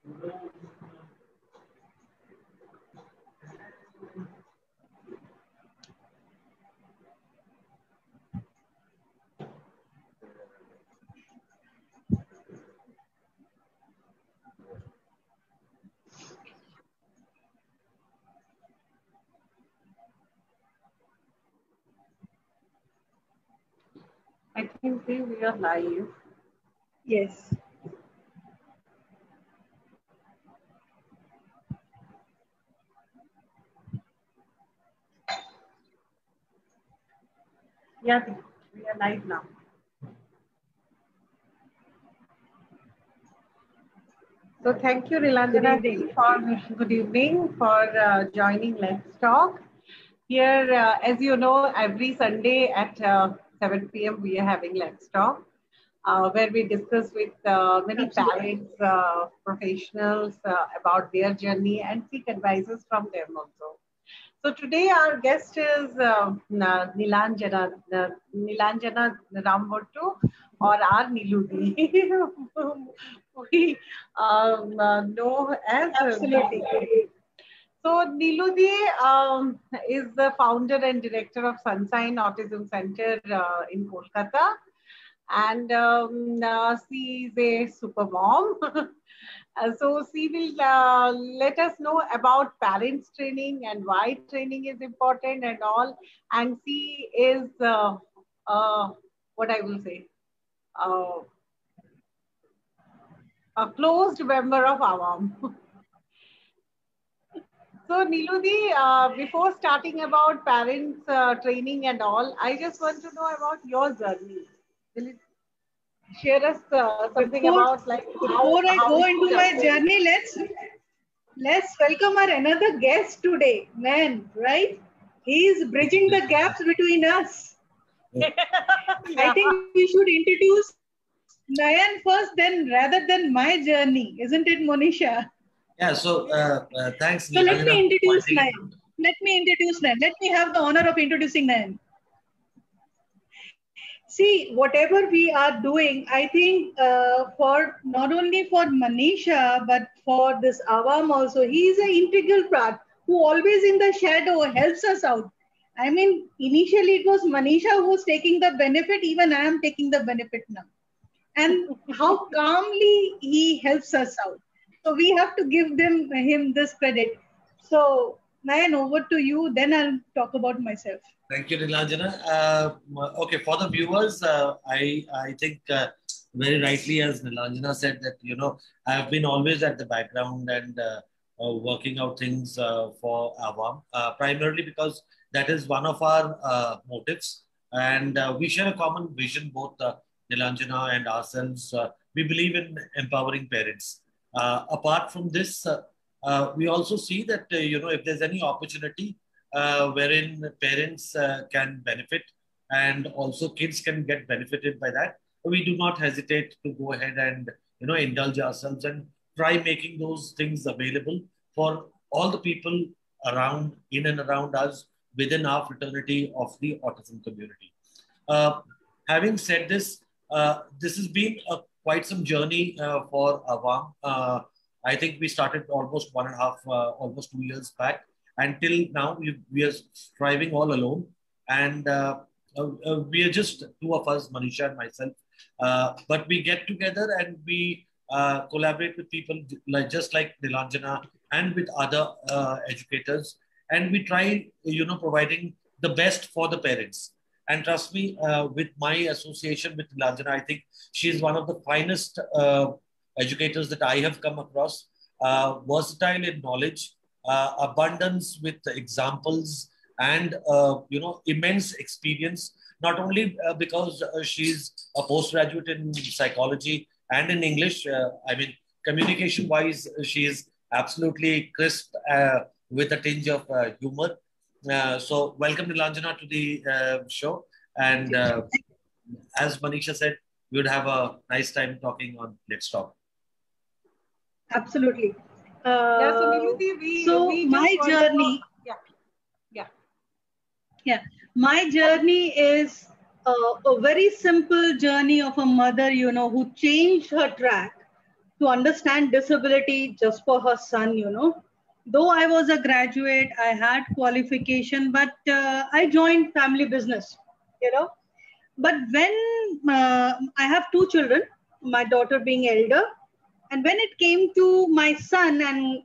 I think we are live. Yes. Yeah, we are live now. So thank you, Nilanjana, good evening for joining Let's Talk. Here, as you know, every Sunday at 7 p.m. we are having Let's Talk, where we discuss with many parents, professionals about their journey and seek advices from them also. So today our guest is Nilanjana Rambottu, or our Niludi. We know as Absolutely. So Niludi is the founder and director of Sunshine Autism Center in Kolkata, and she is a super mom. So she will let us know about parents training and why training is important and all. And she is what I will say, a closed member of Awam. So Niludi, before starting about parents training and all, I just want to know about your journey. Will you share us something about like before I go into my journey, let's welcome our another guest today, man, right? He is bridging the gaps between us. Yeah. I think we should introduce Nayan first, then rather than my journey, isn't it, Monisha? Yeah, so thanks. So let me introduce Nayan. Let me have the honor of introducing Nayan. See, whatever we are doing, I think for not only for Manisha, but for this Awam also, he is an integral part who always in the shadow helps us out. I mean, initially it was Manisha who was taking the benefit, even I am taking the benefit now. And how calmly he helps us out. So we have to give him this credit. So Nayan, over to you, then I'll talk about myself. Thank you, Nilanjana. Okay, for the viewers, I think very rightly as Nilanjana said that, you know, I have been always at the background and working out things for Awam, primarily because that is one of our motives. And we share a common vision, both Nilanjana and ourselves. We believe in empowering parents. Apart from this, we also see that, you know, if there's any opportunity wherein parents can benefit and also kids can get benefited by that, we do not hesitate to go ahead and, you know, indulge ourselves and try making those things available for all the people around, in and around us, within our fraternity of the autism community. Having said this, this has been quite some journey for Awam. I think we started almost 1.5, almost 2 years back. Until now, we are striving all alone. And we are just two of us, Manisha and myself. But we get together and we collaborate with people just like Nilanjana and with other educators. And we try, you know, providing the best for the parents. And trust me, with my association with Nilanjana, I think she is one of the finest educators that I have come across. Versatile in knowledge, abundance with examples, and you know, immense experience. Not only because she's a postgraduate in psychology and in English. I mean, communication-wise, she is absolutely crisp with a tinge of humor. So, welcome Nilanjana to the show. And as Manisha said, we would have a nice time talking on Let's Talk. Absolutely. Yeah, so my journey. My journey is a very simple journey of a mother, you know, who changed her track to understand disability just for her son, you know. Though I was a graduate, I had qualification, but I joined family business, you know. But when I have two children, my daughter being elder, and when it came to my son and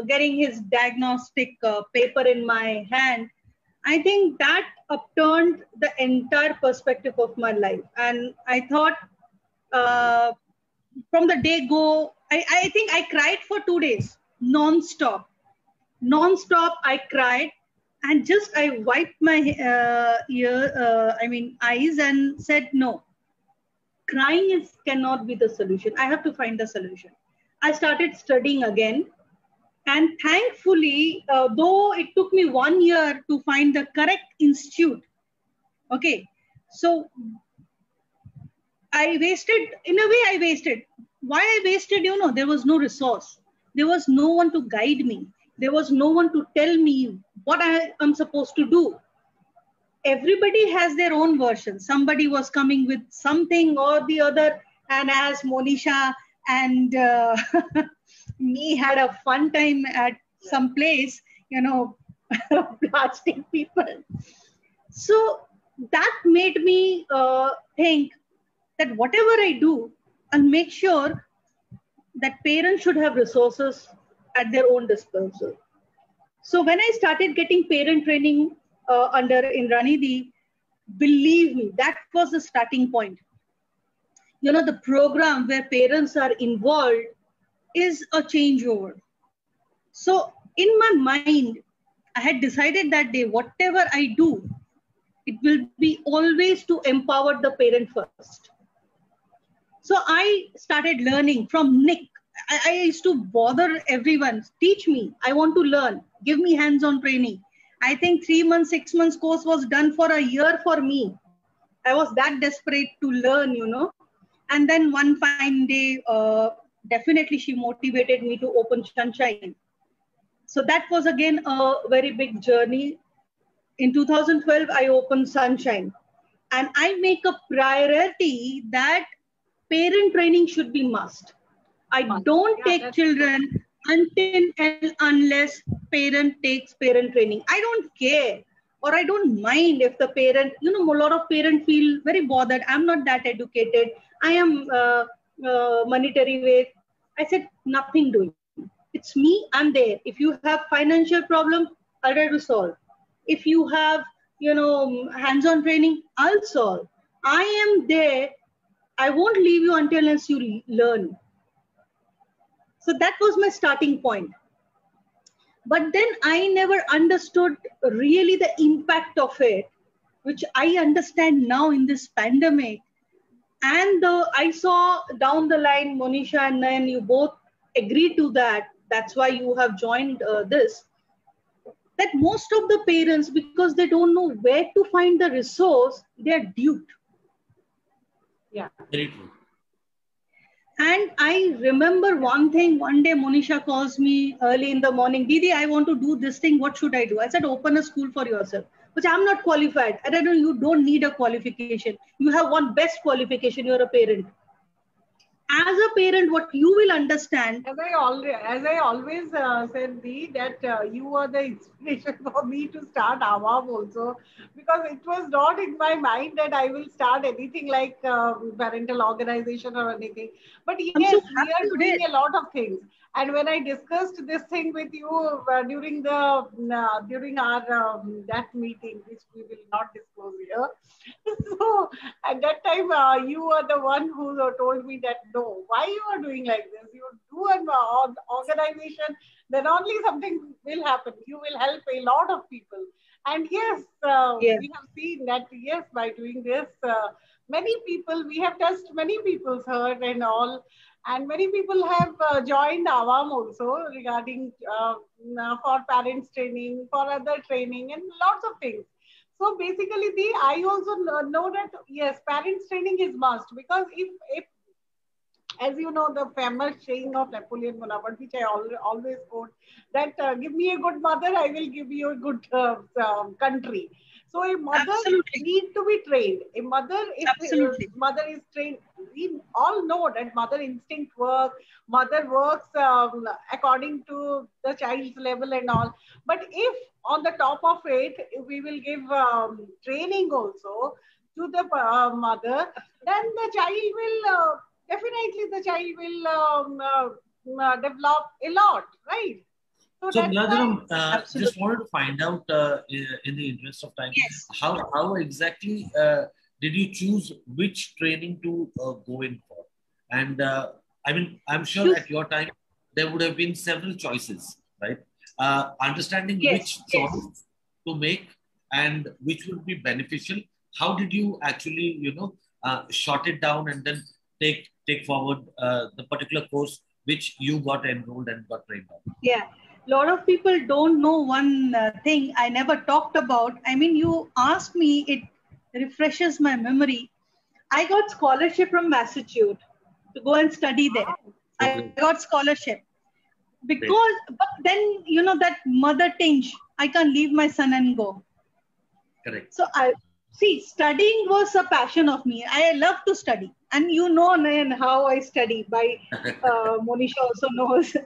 getting his diagnostic paper in my hand, I think that upturned the entire perspective of my life. And I thought uh, from the day go, I think I cried for 2 days, non-stop. Non-stop, I cried. And just I wiped my eyes and said, no, crying cannot be the solution. I have to find the solution. I started studying again. And thankfully, though it took me 1 year to find the correct institute, okay, so I wasted, in a way I wasted. Why I wasted, you know, there was no resource. There was no one to guide me. There was no one to tell me what I am supposed to do. Everybody has their own version. Somebody was coming with something or the other, and as Monisha and me had a fun time at some place, you know, blasting people. So that made me think that whatever I do, I'll make sure that parents should have resources at their own disposal. So when I started getting parent training under Indranidhi, believe me, that was the starting point. You know, the program where parents are involved is a changeover. So in my mind, I had decided that day, whatever I do, it will be always to empower the parent first. So I started learning from Nick. I used to bother everyone, teach me, I want to learn, give me hands-on training. I think 3 months, 6 months course was done for a year for me. I was that desperate to learn, you know. And then one fine day, definitely she motivated me to open Sunshine. So that was again a very big journey. In 2012, I opened Sunshine. And I make a priority that parent training should be must. I don't take children until and unless parent takes parent training. I don't care, or I don't mind if the parent, you know, a lot of parents feel very bothered. I'm not that educated. I am monetary way. I said, nothing doing. It's me, I'm there. If you have financial problem, I'll try to solve. If you have, you know, hands-on training, I'll solve. I am there. I won't leave you unless you learn. So that was my starting point. But then I never understood really the impact of it, which I understand now in this pandemic. And I saw down the line, Monisha and Nayan, you both agreed to that. That's why you have joined this. That most of the parents, because they don't know where to find the resource, they're duped. Yeah. Very true. And I remember one thing, one day Monisha calls me early in the morning, Didi, I want to do this thing. What should I do? I said, open a school for yourself, which I'm not qualified. I don't know, you don't need a qualification. You have one best qualification, you're a parent. As a parent, what you will understand. As I always said, Dee, that you were the inspiration for me to start Awam also, because it was not in my mind that I will start anything like parental organization or anything. But yes, we are doing a lot of things. And when I discussed this thing with you during our that meeting, which we will not disclose here, so at that time you were the one who told me that no, why you are doing like this? You do an organization, then only something will happen. You will help a lot of people. And yes, we have seen that yes, by doing this, many people, we have touched many people's heart and all. And many people have joined Awam also regarding for parents training, for other training, and lots of things. So basically, I also know that yes, parents training is must, because if as you know, the famous saying of Napoleon Bonaparte, which I always quote, that give me a good mother, I will give you a good country. So a mother needs to be trained. A mother, if mother is trained, we all know that mother instinct works, mother works according to the child's level and all. But if on the top of it, we will give training also to the mother, then the child will, definitely the child will develop a lot, right? So Nilanjana, just wanted to find out, in the interest of time, how exactly did you choose which training to go in for? And I mean, I'm sure at your time there would have been several choices, right? Understanding which choice to make and which would be beneficial. How did you actually, short it down and then take forward the particular course which you got enrolled and got trained on? Yeah. A lot of people don't know one thing I never talked about. I mean, you asked me, it refreshes my memory. I got scholarship from Massachusetts to go and study there. I got scholarship because, but then, that mother tinge, I can't leave my son and go. Correct. So studying was a passion of me. I love to study. And you know, Nayan, how I study. By Monisha also knows.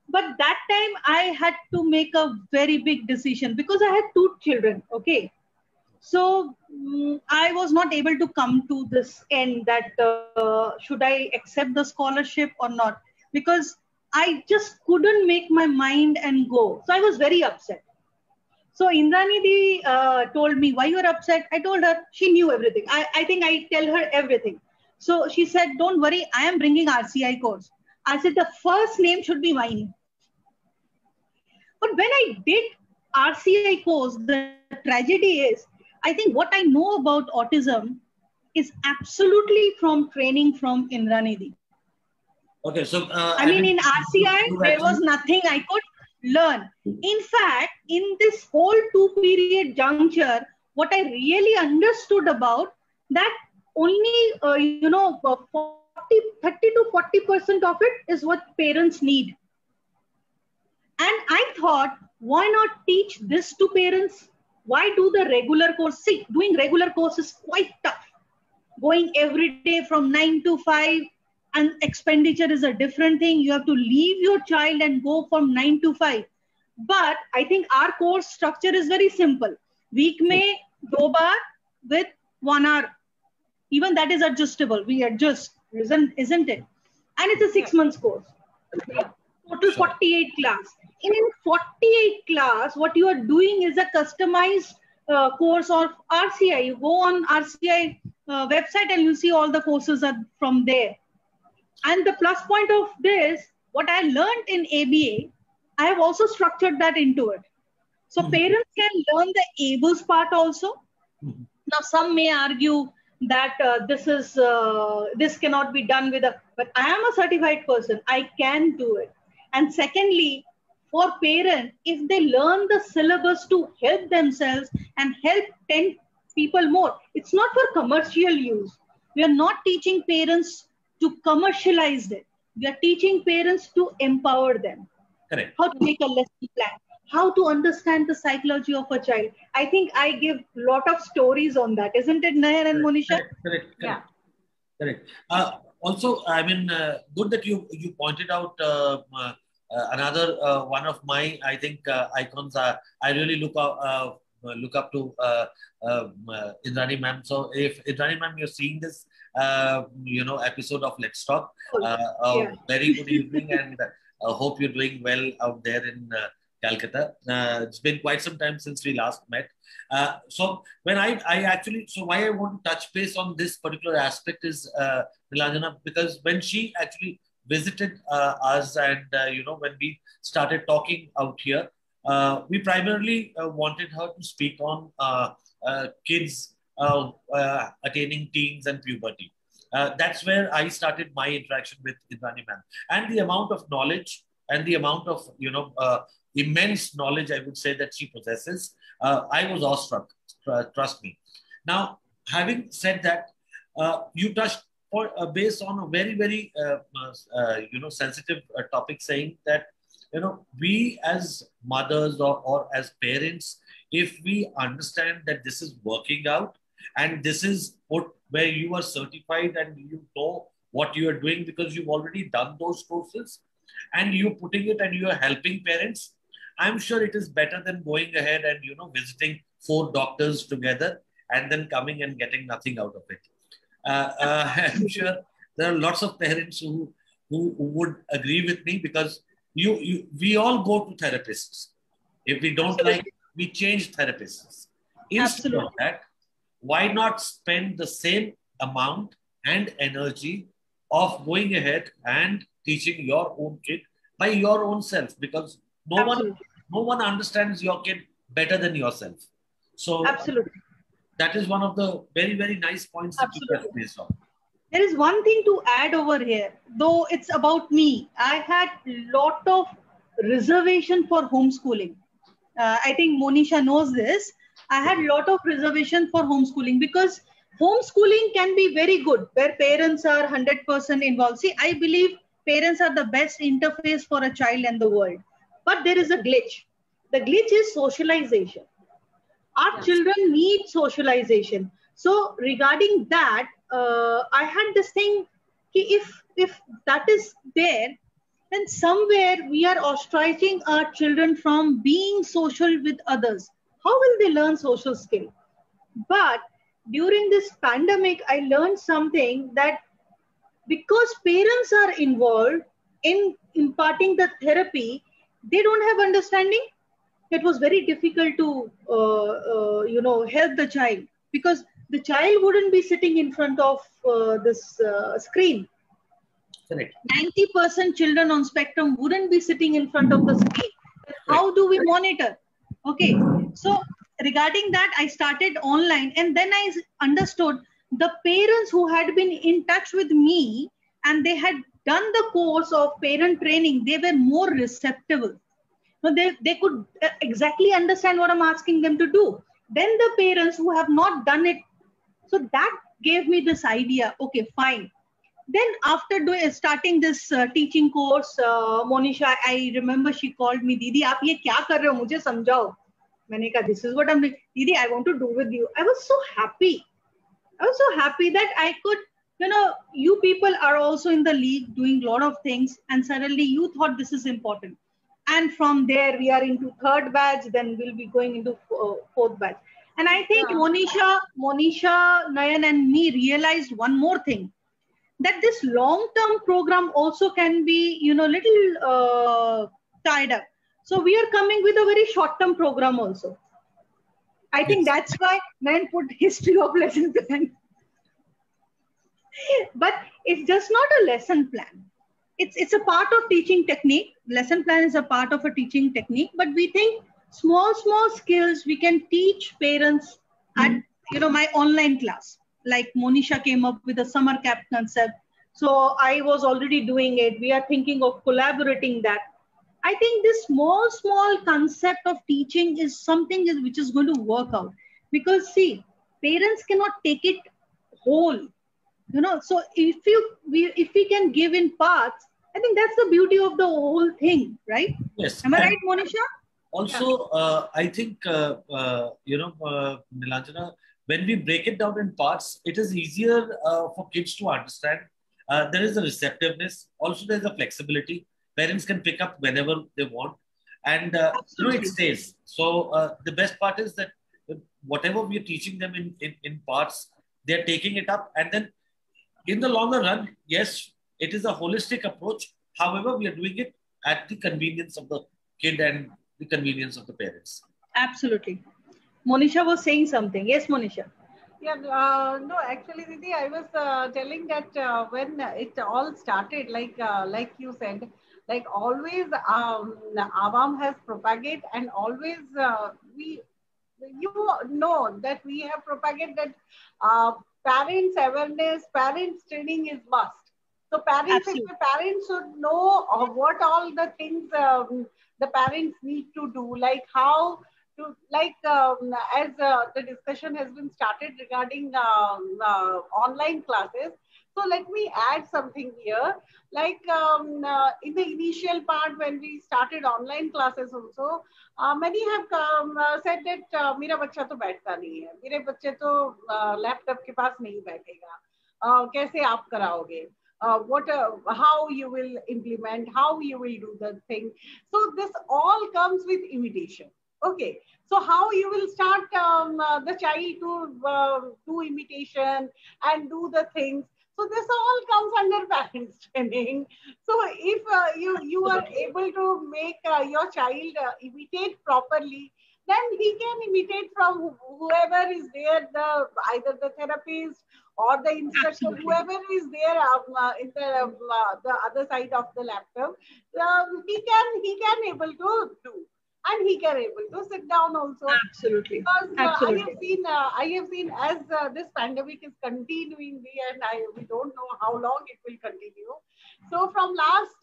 But that time I had to make a very big decision because I had 2 children. Okay. So I was not able to come to this end that should I accept the scholarship or not, because I just couldn't make my mind and go. So I was very upset. So Indranidhi told me, why you are upset? I told her, she knew everything. I think I tell her everything. So she said, don't worry, I am bringing RCI course. I said, the first name should be mine. But when I did RCI course, the tragedy is, I think what I know about autism is absolutely from training from Indranidhi. Okay, so I mean, in RCI, there was nothing I could learn. In fact, in this whole 2-period juncture, what I really understood about that only, 30 to 40% of it is what parents need. And I thought, why not teach this to parents? Why do the regular course? See, doing regular course is quite tough. Going every day from 9 to 5 and expenditure is a different thing. You have to leave your child and go from 9 to 5. But I think our course structure is very simple. Week may 2 bar with 1 hour. Even that is adjustable. We adjust, isn't it? And it's a 6 months course. Total 48 class. In 48 class, what you are doing is a customized course of RCI. You go on RCI website and you see all the courses are from there. And the plus point of this, what I learned in ABA, I have also structured that into it. So parents can learn the ABLES part also. Now, some may argue that this cannot be done with but I am a certified person. I can do it. And secondly, for parents, if they learn the syllabus to help themselves and help 10 people more, it's not for commercial use. We are not teaching parents to commercialize it. We are teaching parents to empower them. Correct. How to make a lesson plan, how to understand the psychology of a child. I think I give a lot of stories on that. Isn't it, Nayan and Monisha? Correct. Yeah. Correct. Also, I mean, good that you pointed out another one of my, I think, icons. I really look up to Indrani ma'am. So if Indrani ma'am, you're seeing this, episode of Let's Talk, very good evening, and hope you're doing well out there in Calcutta. It's been quite some time since we last met. So when I actually, so why I want to touch base on this particular aspect is Nilanjana, because when she actually visited us and, when we started talking out here, we primarily wanted her to speak on kids attaining teens and puberty. That's where I started my interaction with Indrani ma'am. And the amount of knowledge and the amount of, immense knowledge, I would say, that she possesses, I was awestruck, trust me. Now, having said that, you touched for based on a very, very sensitive topic, saying that we as mothers or as parents, if we understand that this is working out and this is put where you are certified and you know what you are doing because you've already done those courses and you're putting it and you are helping parents, I'm sure it is better than going ahead and visiting 4 doctors together and then coming and getting nothing out of it. I'm sure there are lots of parents who would agree with me, because we all go to therapists. If we don't Absolutely. like it, we change therapists. Instead Absolutely. of that, why not spend the same amount and energy of going ahead and teaching your own kid by your own self? Because Absolutely. no one understands your kid better than yourself. So Absolutely. that is one of the very, very nice points that you touched base on. There is one thing to add over here, though it's about me. I had lot of reservation for homeschooling. I think Monisha knows this. I had lot of reservation for homeschooling because homeschooling can be very good where parents are 100% involved. See, I believe parents are the best interface for a child and the world. But there is a glitch. The glitch is socialization. Our children need socialization. So regarding that, I had this thing, if that is there, then somewhere we are ostracizing our children from being social with others. How will they learn social skill? But during this pandemic, I learned something, that because parents are involved in imparting the therapy, they don't have understanding. It was very difficult to help the child, because the child wouldn't be sitting in front of this screen. Correct. 90% children on spectrum wouldn't be sitting in front of the screen. How do we monitor? Okay, so regarding that, I started online, and then I understood the parents who had been in touch with me and they had done the course of parent training, they were more receptive. So they could exactly understand what I'm asking them to do. Then the parents who have not done it, so that gave me this idea. Okay, fine. Then after starting this teaching course, Monisha, I remember she called me, Didi, आप ये क्या कर रहे हो? मुझे समझाओ. मैंने कहा, this is what I'm doing. Didi, I want to do with you. I was so happy. I was so happy that I could, you people are also in the league doing a lot of things, and suddenly you thought this is important. And from there, we are into 3rd batch, then we'll be going into 4th batch. And I think Monisha, Nayan and me realized one more thing, that this long-term program also can be, little tied up. So we are coming with a very short-term program also. I think that's why men put history of lesson plan. But it's just not a lesson plan. It's a part of teaching technique. Lesson plan is a part of a teaching technique, but we think small skills we can teach parents at, my online class. Like Monisha came up with a summer camp concept. So I was already doing it. We are thinking of collaborating that. I think this small concept of teaching is something which is going to work out. Because see, parents cannot take it whole. So if we can give in parts, I think that's the beauty of the whole thing, right? Yes. Am I right, Monisha? Also, I think, Nilanjana, when we break it down in parts, it is easier for kids to understand. There is a receptiveness. Also, there is a flexibility. Parents can pick up whenever they want. And, it stays. So the best part is that whatever we are teaching them in parts, they're taking it up. And then in the longer run, yes, it is a holistic approach. However, we are doing it at the convenience of the kid and the convenience of the parents. Absolutely. Monisha was saying something. Yes, Monisha. Yeah, no, actually, Didi, I was telling that when it all started, like you said, like always, Awam has propagated, and always that we have propagated that parents awareness, parents training is must. So parents should know what all the things the parents need to do, like how to, like as the discussion has been started regarding online classes. So let me add something here. Like in the initial part when we started online classes also, many have said that मेरा बच्चा तो बैठता नहीं है, मेरे बच्चे तो laptop के पास नहीं बैठेगा, कैसे आप कराओगे? How you will implement, how you will do the thing. So this all comes with imitation. Okay, so how you will start the child to do imitation and do the things. So this all comes under parents training. So if you are able to make your child imitate properly, then he can imitate from whoever is there, either the therapist or the instructor, Absolutely. whoever is there in the other side of the laptop, he can able to do, and he can able to sit down also. Absolutely. Because Absolutely. I have seen as this pandemic is continuing, and we don't know how long it will continue. So from last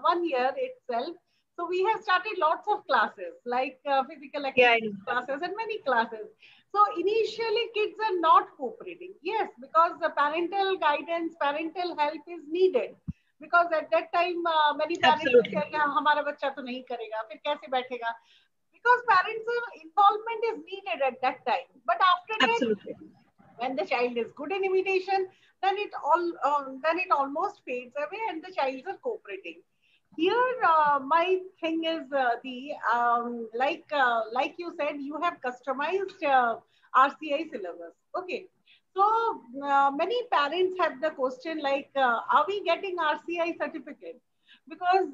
one year itself, so we have started lots of classes like physical activity classes and many classes. So initially kids are not cooperating. Yes, because the parental guidance, parental help is needed. Because at that time many parents say हमारा बच्चा तो नहीं करेगा, फिर कैसे बैठेगा? Because parents' involvement is needed at that time. But after that, when the child is good in imitation, then it almost fades away and the child is cooperating. Here, my thing is like you said, you have customized RCI syllabus. Okay. So many parents have the question like, are we getting RCI certificate? Because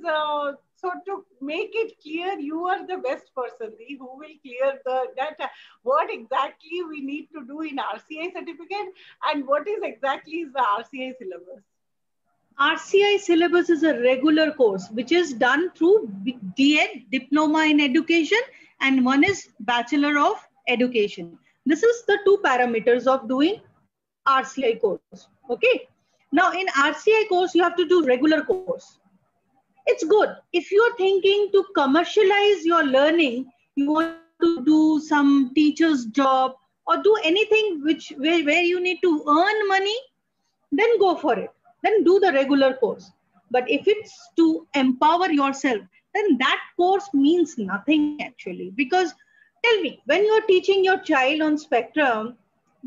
so to make it clear, you are the best person who will clear that what exactly we need to do in RCI certificate and what is exactly is the RCI syllabus. RCI syllabus is a regular course which is done through DEd, Diploma in Education, and one is Bachelor of Education. This is the two parameters of doing RCI course. Okay. Now in RCI course, you have to do regular course. It's good. If you're thinking to commercialize your learning, you want to do some teacher's job or do anything where you need to earn money, then go for it. Then do the regular course. But if it's to empower yourself, then that course means nothing actually. Because tell me, when you're teaching your child on Spectrum,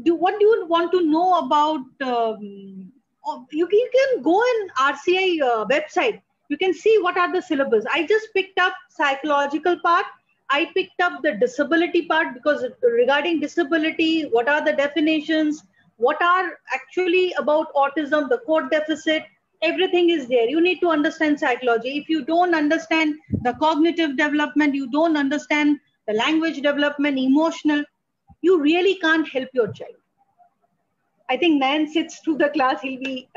what do you want to know about? You can go in RCI website. You can see what are the syllabus. I just picked up psychological part. I picked up the disability part because regarding disability, what are the definitions? What are actually about autism, the code deficit, everything is there. You need to understand psychology. If you don't understand the cognitive development, you don't understand the language development, emotional, you really can't help your child. I think Nayan sits through the class, he'll be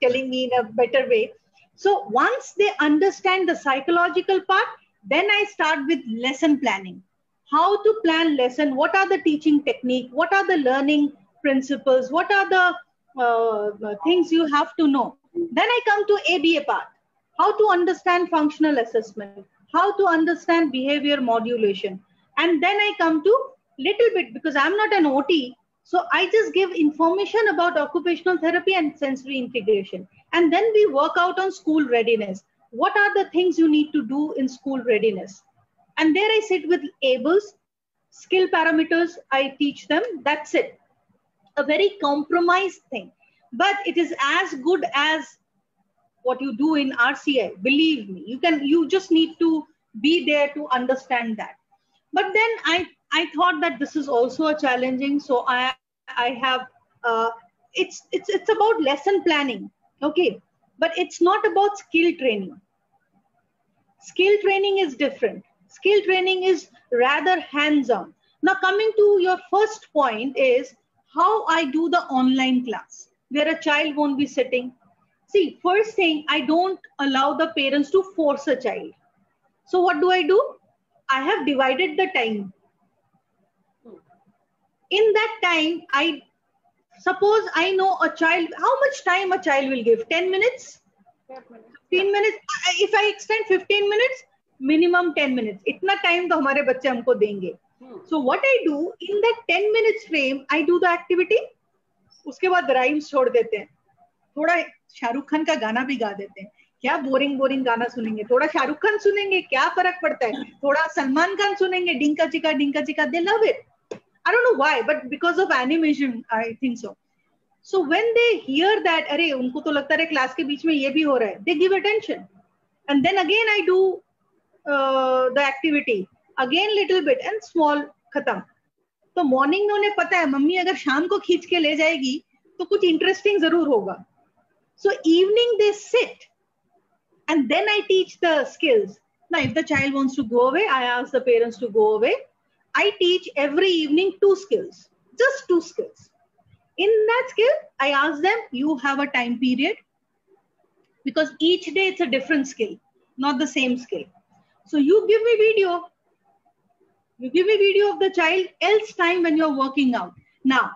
telling me in a better way. So once they understand the psychological part, then I start with lesson planning. How to plan lesson, what are the teaching technique, what are the learning principles, what are the things you have to know. Then I come to ABA part, how to understand functional assessment, how to understand behavior modulation. And then I come to little bit, because I'm not an OT, so I just give information about occupational therapy and sensory integration. And then we work out on school readiness. What are the things you need to do in school readiness? And there I sit with ABLES, skill parameters, I teach them, that's it. A very compromised thing, but it is as good as what you do in RCI. Believe me, you just need to be there to understand that. But then I thought that this is also a challenging. So I have it's about lesson planning, okay, but it's not about skill training. Skill training is different. Skill training is rather hands-on. Now coming to your first point is how I do the online class where a child won't be sitting. See, first thing, I don't allow the parents to force a child. So what do? I have divided the time. In that time, I suppose I know a child, how much time a child will give? 10 minutes? 15 minutes? If I extend 15 minutes, minimum 10 minutes. Itna time to hamare bacche humko denge. So what I do, in that 10 minutes frame, I do the activity. उसके बाद rhymes छोड़ देते हैं, थोड़ा शाहरुख खान का गाना भी गा देते हैं, क्या बोरिंग बोरिंग गाना सुनेंगे, थोड़ा शाहरुख खान सुनेंगे, क्या फर्क पड़ता है, थोड़ा सलमान खान सुनेंगे, Dhinka Chika, they love it. I don't know why, but because of animation, I think so. So when they hear that, अरे उनको तो लगता है क्लास के बीच में ये भी हो रहा है, they give attention. And then again I do the activity, again little bit and small, खत्म. तो मॉर्निंग में उन्हें पता है मम्मी अगर शाम को खींच के ले जाएगी तो कुछ इंटरेस्टिंग जरूर होगा. So evening they sit and then I teach the skills. Now if the child wants to go away, I ask the parents to go away. I teach every evening 2 skills, just 2 skills. In that skill, I ask them, you have a time period, because each day it's a different skill, not the same skill. So you give me video. You give me video of the child, else time when you're working out. Now,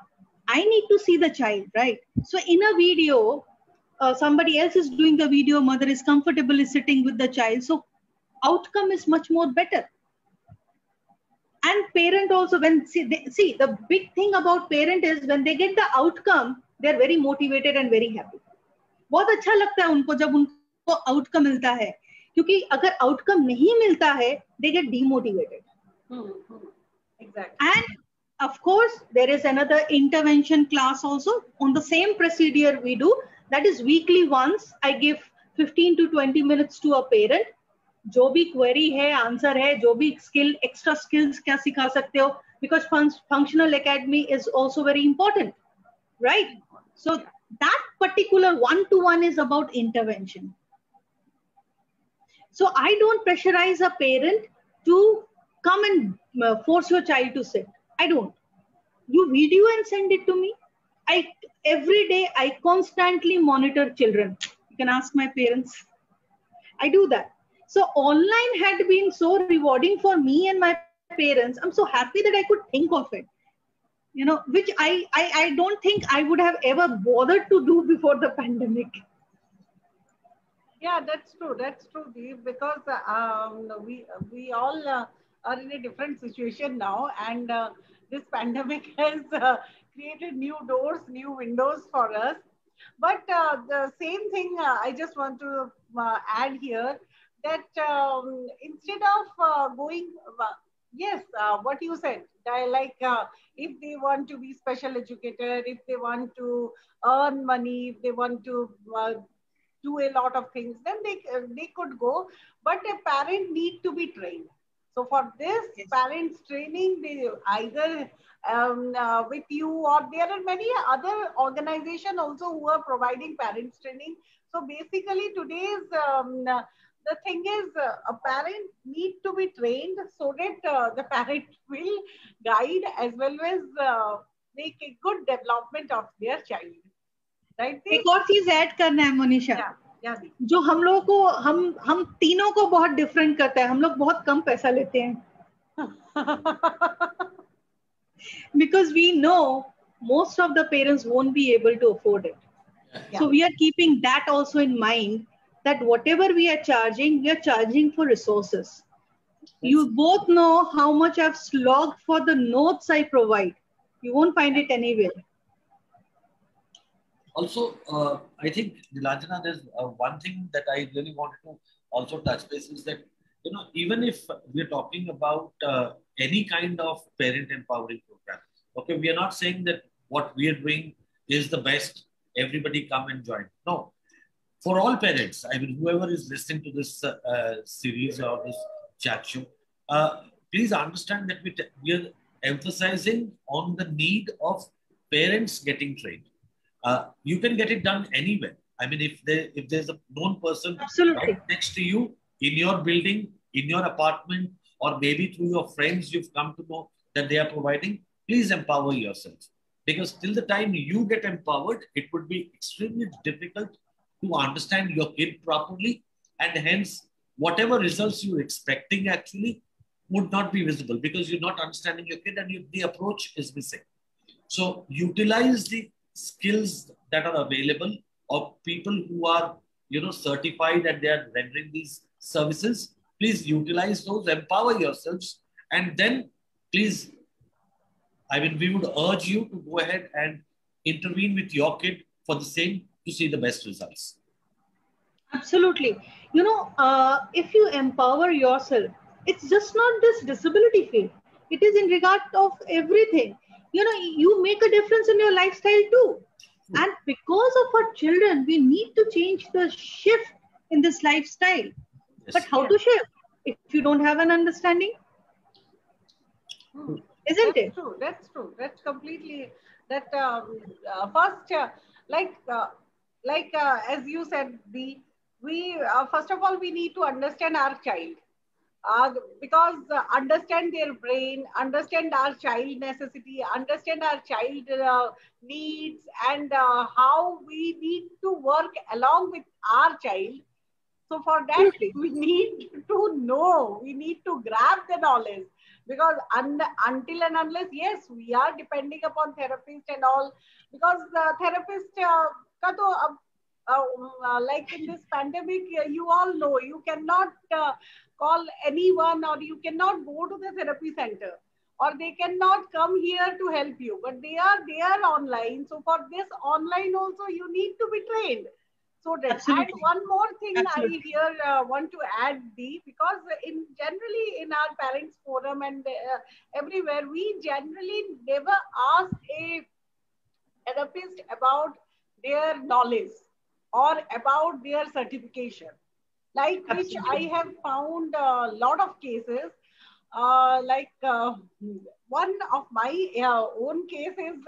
I need to see the child, right? So in a video, somebody else is doing the video, mother is comfortable, is sitting with the child. So outcome is much more better. And parent also, when see the big thing about parent is when they get the outcome, they're very motivated and very happy. बहुत अच्छा लगता है उनको जब उनको outcome मिलता है, क्योंकि अगर outcome नहीं मिलता है, they get demotivated. Exactly. And of course, there is another intervention class also on the same procedure we do. That is weekly once. I give 15 to 20 minutes to a parent. जो भी query है, answer है, जो भी skill, extra skills क्या सिखा सकते हो, because functional academy is also very important, right? So that particular 1-to-1 is about intervention. So I don't pressurize a parent to come and force your child to sit. I don't. You video and send it to me. Every day I constantly monitor children. You can ask my parents. I do that. So online had been so rewarding for me and my parents. I'm so happy that I could think of it, you know, which I don't think I would have ever bothered to do before the pandemic. Yeah, that's true. That's true, Deep, because we all are in a different situation now, and this pandemic has created new doors, new windows for us. But the same thing I just want to add here, that instead of going, yes, what you said, like if they want to be special educator, if they want to earn money, if they want to do a lot of things, then they could go. But a parent need to be trained. So for this, yes, parents training, they either with you, or there are many other organizations also who are providing parents training. So basically today's the thing is, a parent need to be trained so that the parent will guide as well as make a good development of their child. Right? एक और चीज add करना है मोनिशा, जो हम लोगों को हम तीनों को बहुत डिफरेंट करता है. हम लोग बहुत कम पैसा लेते हैं. Because we know most of the parents won't be able to afford it. Yeah. So we are keeping that also in mind, that whatever we are charging for resources. You both know how much I've slogged for the notes I provide. You won't find it anywhere. Also, I think, Nilanjana, there's one thing that I really wanted to also touch base is that, you know, even if we're talking about any kind of parent empowering program, okay, we are not saying that what we are doing is the best, everybody come and join. No. For all parents, I mean, whoever is listening to this series or this chat show, please understand that we are emphasizing on the need of parents getting trained. You can get it done anywhere. I mean, if there's a known person right next to you in your building, in your apartment, or maybe through your friends you've come to know that they are providing, please empower yourself. Because till the time you get empowered, it would be extremely difficult to understand your kid properly, and hence whatever results you're expecting actually would not be visible because you're not understanding your kid and the approach is missing. So utilize the skills that are available of people who are, you know, certified and they are rendering these services. Please utilize those, empower yourselves, and then please, I mean, we would urge you to go ahead and intervene with your kid for the same to see the best results. Absolutely. You know, if you empower yourself, it's just not this disability field. It is in regard of everything. You know, you make a difference in your lifestyle too. And because of our children, we need to change the shift in this lifestyle. Yes. But how to shift if you don't have an understanding? Isn't it? True. That's true. That's completely that. First, as you said, we first of all we need to understand our child. Because understand their brain, understand our child necessity, understand our child needs, and how we need to work along with our child. So for that, we need to know, we need to grab the knowledge, because until and unless, yes, we are depending upon therapists and all, because the therapist, like in this pandemic, you all know, you cannot call anyone, or you cannot go to the therapy center, or they cannot come here to help you, but they are online. So for this online also, you need to be trained. So that, and one more thing I here want to add, Dee, because generally in our parents forum and everywhere, we generally never ask a therapist about their knowledge or about their certification, like which I have found a lot of cases. One of my own cases,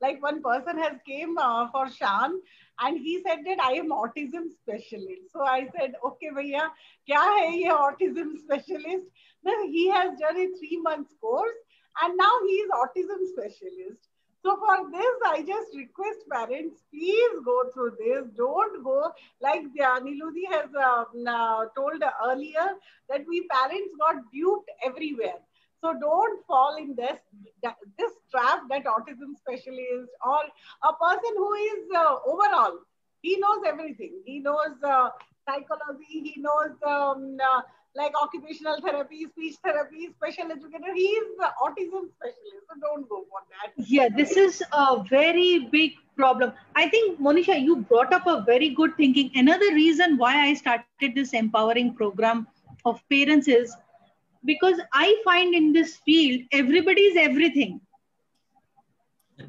like one person has came for Shan, and he said that I am autism specialist. So I said, okay, bhaiya, kya hai ye autism specialist? Then he has done a 3 months course, and now he is autism specialist. So for this, I just request parents, please go through this. Don't go like Niludi has told earlier, that we parents got duped everywhere. So don't fall in this trap that autism specialist or a person who is overall, he knows everything. He knows psychology, he knows like occupational therapy, speech therapy, special educator. He is the autism specialist. So don't go for that. Yeah, this is a very big problem. I think, Monisha, you brought up a very good thinking. Another reason why I started this empowering program of parents is because I find in this field, everybody is everything.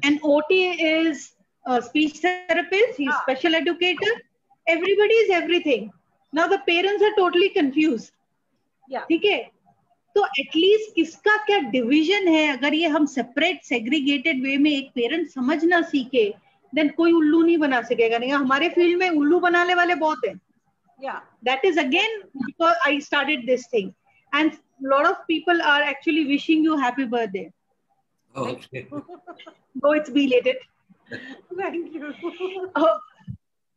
An OT is a speech therapist, he's special educator. Everybody is everything. Now the parents are totally confused. Yeah. ठीक है, तो at least किसका क्या division है, अगर ये हम separate segregated वे में एक पेरेंट समझ ना सीखे, देन कोई उल्लू नहीं बना सकेगा. नहीं, हमारे फील्ड में उल्लू बनाने वाले बहुत हैं. Yeah, that is again because I started this thing, and a lot of people are actually wishing you happy birthday. Okay. Though it's belated. Thank you.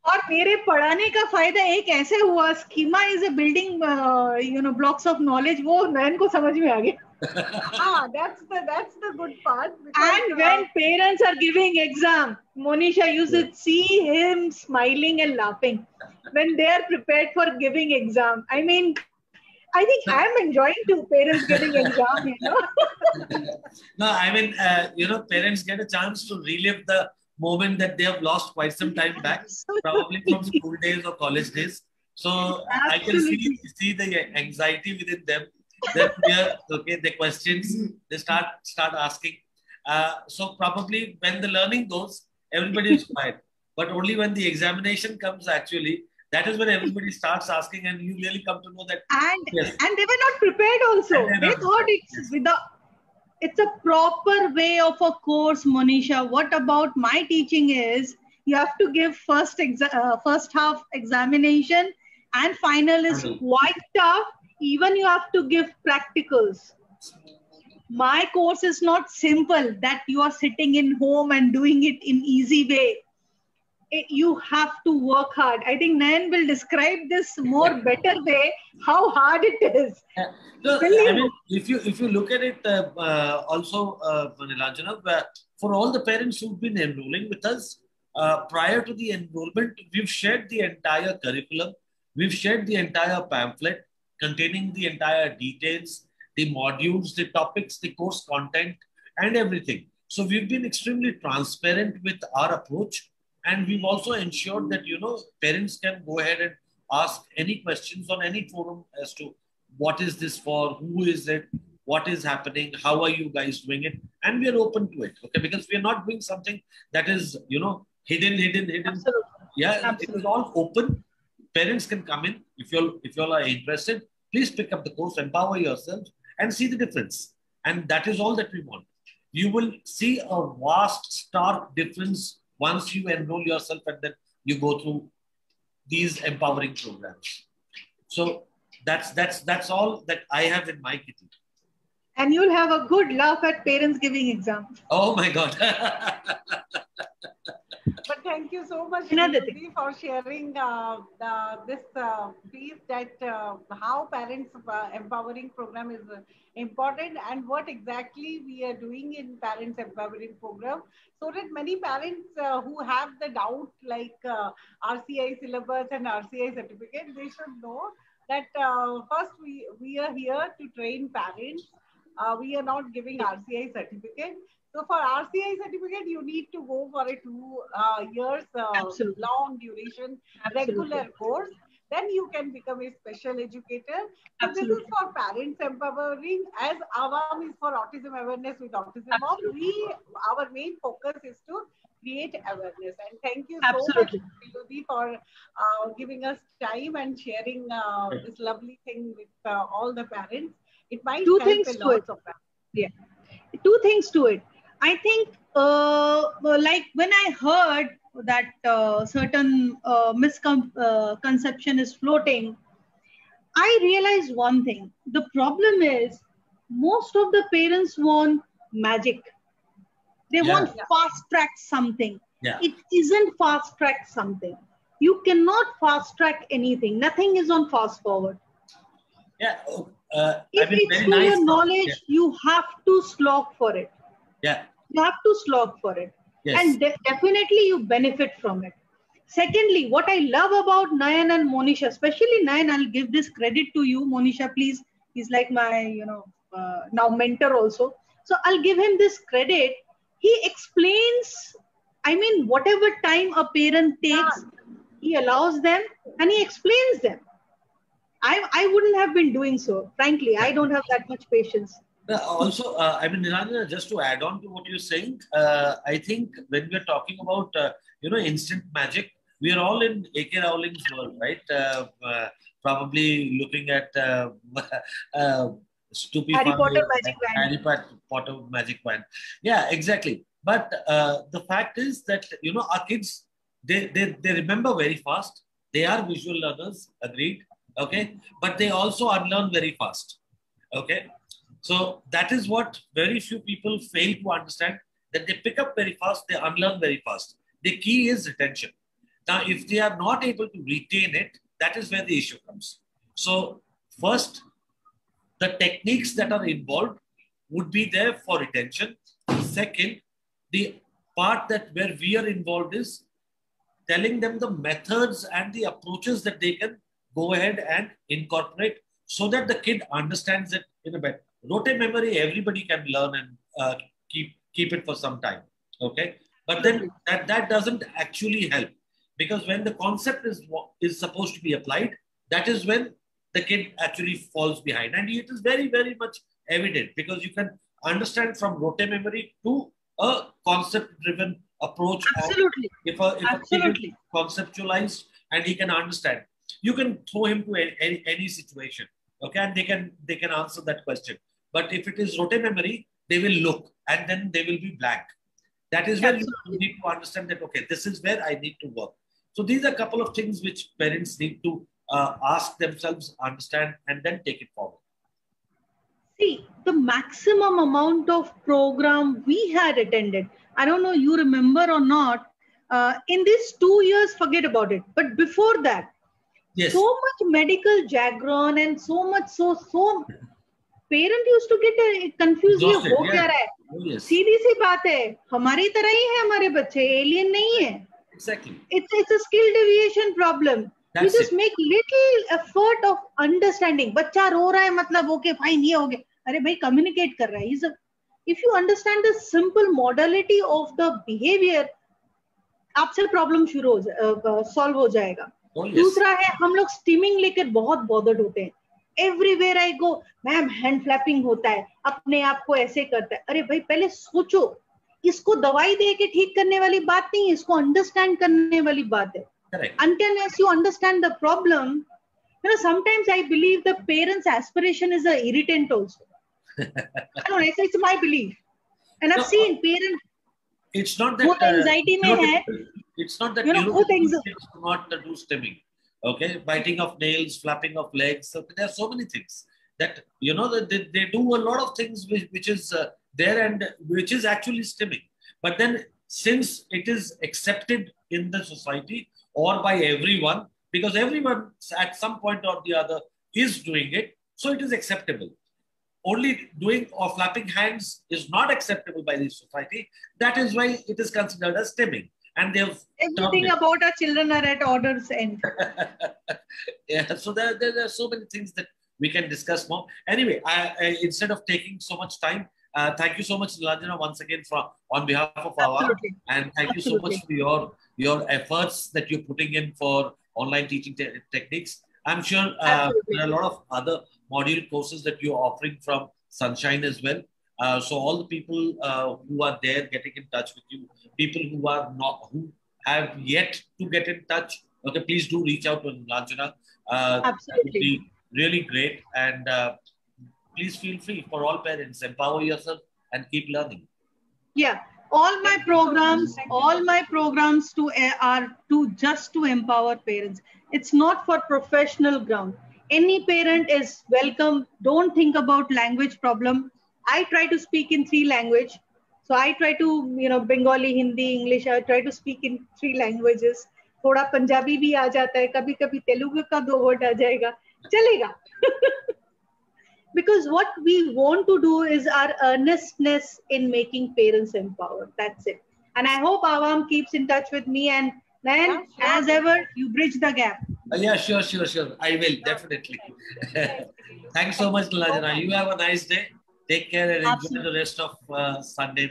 और मेरे पढ़ाने का फायदा एक ऐसे हुआ, schema is a building blocks of knowledge, वो नयन को समझ में आ गया. That's the good part. And when parents are giving exam, Monisha, you should see him smiling and laughing when they are prepared for giving exam. I mean, I think I am enjoying too, parents getting exam, No, I mean, parents get a chance to relive the moment that they have lost quite some time back, probably from school days or college days. So I can see the anxiety within them. That the questions they start asking. So probably when the learning goes, everybody is quiet. But only when the examination comes, actually, that is when everybody starts asking, and you really come to know that. And they were not prepared also. They thought it's a proper way of a course, Monisha. What about my teaching is, you have to give first half examination, and final is quite tough. Even you have to give practicals. My course is not simple that you are sitting in home and doing it in easy way. You have to work hard. I think Nayan will describe this more better way, how hard it is. No, I mean, if you look at it also, Nilanjana, for all the parents who've been enrolling with us, prior to the enrollment, we've shared the entire curriculum. We've shared the entire pamphlet containing the entire details, the modules, the topics, the course content, and everything. So we've been extremely transparent with our approach, and we've also ensured that, parents can go ahead and ask any questions on any forum as to what is this for, who is it, what is happening, how are you guys doing it, and we are open to it. Okay, because we are not doing something that is, hidden. Absolutely. Yeah, Absolutely. it is all open. Parents can come in if you all are interested. Please pick up the course, empower yourself, and see the difference. And that is all that we want. You will see a vast, stark difference once you enroll yourself and then you go through these empowering programs. So that's all that I have in my kitty. And you'll have a good laugh at parents giving exams. Oh my God. But thank you so much, Another Nidhi, for sharing this piece that how parents empowering program is important and what exactly we are doing in parents empowering program, so that many parents who have the doubt like RCI syllabus and RCI certificate, they should know that first we are here to train parents. We are not giving RCI certificate. So for RCI certificate, you need to go for a 2 years long duration regular course. Then you can become a special educator. So this is for parents empowering, as Awam is for autism awareness with Autism Mob. Our main focus is to create awareness. And thank you so much, Nidhi, for giving us time and sharing this lovely thing with all the parents. It might Two help things a to lot it. of them. Yeah. Two things to it. I think like when I heard that certain misconception is floating, I realized one thing. The problem is most of the parents want magic. They want fast track something. Yeah. It isn't fast track something. You cannot fast track anything. Nothing is on fast forward. Yeah. If it's to your knowledge, you have to slog for it. Yeah. You have to slog for it. Yes. And definitely you benefit from it. Secondly, what I love about Nayan and Monisha, especially Nayan, I'll give this credit to you. Monisha, please, he's like my, now mentor also. So I'll give him this credit. He explains, whatever time a parent takes, he allows them and he explains them. I wouldn't have been doing so. Frankly, I don't have that much patience. Also, Nilanjana, just to add on to what you're saying, I think when we're talking about, instant magic, we are all in A.K. Rowling's world, right? Probably looking at Harry Potter Magic Wand. Harry Potter Magic Wand. Yeah, exactly. But the fact is that, our kids, they remember very fast. They are visual learners, agreed. Okay. But they also unlearn very fast. Okay. So that is what very few people fail to understand, that they pick up very fast, they unlearn very fast. The key is retention. Now, if they are not able to retain it, that is where the issue comes. So first, the techniques that are involved would be there for retention. Second, the part that where we are involved is telling them the methods and the approaches that they can go ahead and incorporate so that the kid understands it in a better. Rote memory, everybody can learn and keep it for some time. Okay. But then that doesn't actually help, because when the concept is supposed to be applied, that is when the kid actually falls behind. And it is very, very much evident, because you can understand from rote memory to a concept-driven approach. Absolutely. If a kid is conceptualized and he can understand, you can throw him to any situation, okay, and they can answer that question. But if it is rote memory, they will look and then they will be blank. That is where you need to understand that, okay, this is where I need to work. So these are a couple of things which parents need to ask themselves, understand, and then take it forward. See, the maximum amount of program we had attended, I don't know you remember or not, in these 2 years, forget about it. But before that, so much medical jargon and so much, so parent used to get confused. ये हो क्या रहा है? सीधी सी बात है, हमारी तरह ही है हमारे बच्चे, alien नहीं है. Exactly. It's a skill deviation problem. You just make little effort of understanding. बच्चा रो रहा है मतलब okay fine ये हो गया. अरे भाई communicate कर रहा है. if you understand the simple modality of the behavior, आपसे प्रॉब्लम शुरू हो सॉल्व हो जाएगा. दूसरा है हम लोग स्टीमिंग लेकर बहुत बॉदर्ड होते हैं. Everywhere I go, ma'am hand flapping होता है, अपने आप को ऐसे करता है. अरे भाई पहले सोचो, इसको दवाई दे के ठीक करने वाली बात नहीं है, इसको अंडरस्टैंड करने वाली बात है. Until as you understand the problem, you know, sometimes I believe the parents' aspiration is a irritant also. I don't know, it's my belief, and I've seen parents. It's not that anxiety mein hai. It's not that you know, kids do not do stimming. Okay, biting of nails, flapping of legs. So there are so many things that you know that they do a lot of things which is there and which is actually stimming. But then since it is accepted in the society or by everyone, because everyone at some point or the other is doing it, so it is acceptable. Only doing or flapping hands is not acceptable by the society. That is why it is considered as stimming. And they've everything about our children are at order's end. Yeah, so there are so many things that we can discuss more. Anyway, I instead of taking so much time, thank you so much, Nilanjana, once again on behalf of our, and thank you so much for your efforts that you're putting in for online teaching techniques. I'm sure there are a lot of other module courses that you're offering from Sunshine as well. So all the people who are there getting in touch with you, people who have yet to get in touch, okay, please do reach out to Nilanjana. Absolutely. That would be really great. And please feel free for all parents, empower yourself and keep learning. Yeah. All my programs are just to empower parents. It's not for professional ground. Any parent is welcome. Don't think about language problem. I try to speak in 3 languages. So I try to, you know, Bengali, Hindi, English. I try to speak in 3 languages. थोड़ा पंजाबी भी आ जाता है, कभी-कभी तेलुगु का 2 word आ जाएगा, चलेगा. Because what we want to do is our earnestness in making parents empowered. That's it. And I hope Awam keeps in touch with me, and then, as ever, you bridge the gap. Yeah, sure. I will, definitely. Thanks so much, Nilanjana. You have a nice day. Take care and enjoy the rest of Sunday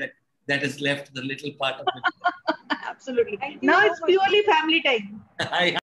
that is left, the little part of it. Absolutely. Now it's purely family time.